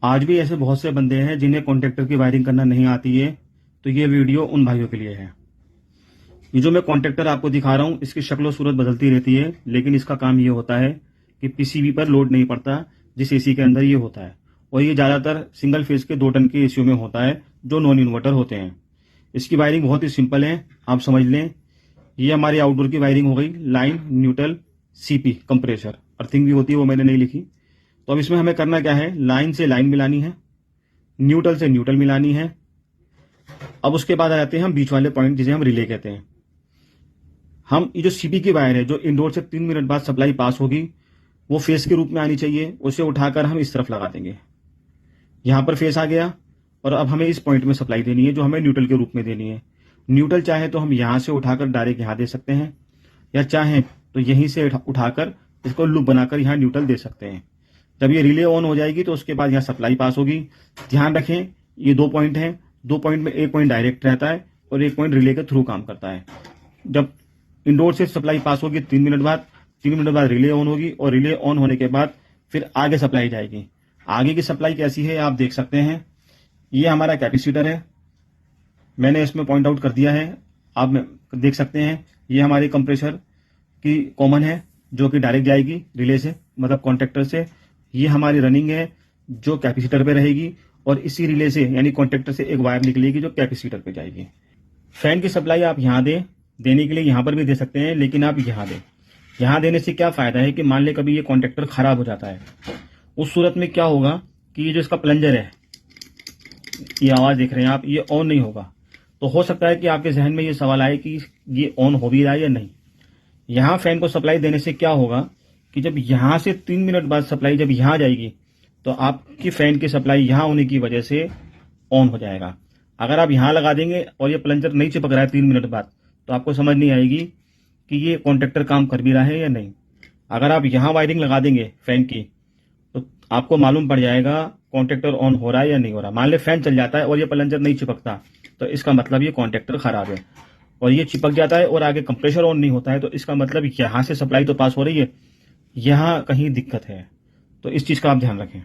आज भी ऐसे बहुत से बंदे हैं जिन्हें कॉन्ट्रैक्टर की वायरिंग करना नहीं आती है, तो ये वीडियो उन भाइयों के लिए है। ये जो मैं कॉन्ट्रैक्टर आपको दिखा रहा हूँ, इसकी शक्ल सूरत बदलती रहती है, लेकिन इसका काम ये होता है कि पीसीबी पर लोड नहीं पड़ता, जिस एसी के अंदर ये होता है। और ये ज्यादातर सिंगल फेज के 2 टन के एसीओ में होता है, जो नॉन इन्वर्टर होते हैं। इसकी वायरिंग बहुत ही सिंपल है, आप समझ लें। ये हमारी आउटडोर की वायरिंग हो गई, line, neutral, CP, compressor, earthing भी होती है, वो मैंने नहीं लिखी। तो अब इसमें हमें करना क्या है, लाइन से लाइन मिलानी है, न्यूट्रल से न्यूट्रल मिलानी है। अब उसके बाद आ जाते हैं हम बीच वाले पॉइंट, जिसे हम रिले कहते हैं। हम ये जो सीपी की वायर है, जो इंडोर से 3 मिनट बाद सप्लाई पास होगी, वो फेस के रूप में आनी चाहिए। उसे उठाकर हम इस तरफ लगा देंगे। यहां पर फेस आ गया, और अब हमें इस पॉइंट में सप्लाई देनी है, जो हमें न्यूट्रल के रूप में देनी है। न्यूट्रल चाहे तो हम यहां से उठाकर डायरेक्ट यहां दे सकते हैं, या चाहे तो यहीं से उठाकर इसको लूप बनाकर यहां न्यूट्रल दे सकते हैं। जब ये रिले ऑन हो जाएगी तो उसके बाद यहां सप्लाई पास होगी। ध्यान रखें, ये 2 पॉइंट हैं। 2 पॉइंट में एक पॉइंट डायरेक्ट रहता है और एक पॉइंट रिले के थ्रू काम करता है। जब इंडोर से सप्लाई पास होगी 3 मिनट बाद, 3 मिनट बाद रिले ऑन होगी, और रिले ऑन होने के बाद फिर आगे सप्लाई जाएगी। आगे की सप्लाई कैसी है आप देख सकते हैं। ये हमारा कैपेसिटर है, मैंने इसमें पॉइंट आउट कर दिया है, आप देख सकते हैं। ये हमारी कंप्रेसर की कॉमन है, जो कि डायरेक्ट जाएगी रिले से, मतलब कॉन्ट्रैक्टर से। ये हमारी रनिंग है, जो कैपेसिटर पे रहेगी, और इसी रिले से यानी कॉन्ट्रैक्टर से एक वायर निकलेगी जो कैपेसिटर पे जाएगी। फैन की सप्लाई आप यहां देने के लिए यहां पर भी दे सकते हैं, लेकिन आप यहां दें। यहां देने से क्या फायदा है कि मान ले कभी ये कॉन्ट्रैक्टर खराब हो जाता है, उस सूरत में क्या होगा कि ये जो इसका प्लंजर है, ये आवाज देख रहे हैं आप, ये ऑन नहीं होगा। तो हो सकता है कि आपके जहन में ये सवाल आए कि ये ऑन हो भी रहा है या नहीं। यहां फैन को सप्लाई देने से क्या होगा कि जब यहां से 3 मिनट बाद सप्लाई जब यहां जाएगी, तो आपकी फैन की सप्लाई यहां होने की वजह से ऑन हो जाएगा। अगर आप यहां लगा देंगे और ये प्लंजर नहीं चिपक रहा है 3 मिनट बाद, तो आपको समझ नहीं आएगी कि ये कॉन्ट्रैक्टर काम कर भी रहा है या नहीं। अगर आप यहां वायरिंग लगा देंगे फैन की, तो आपको मालूम पड़ जाएगा कॉन्ट्रैक्टर ऑन हो रहा है या नहीं हो रहा। मान ले फैन चल जाता है और ये प्लंजर नहीं चिपकता, तो इसका मतलब ये कॉन्ट्रैक्टर खराब है। और ये चिपक जाता है और आगे कंप्रेसर ऑन नहीं होता है, तो इसका मतलब यहां से सप्लाई तो पास हो रही है, यहां कहीं दिक्कत है। तो इस चीज का आप ध्यान रखें।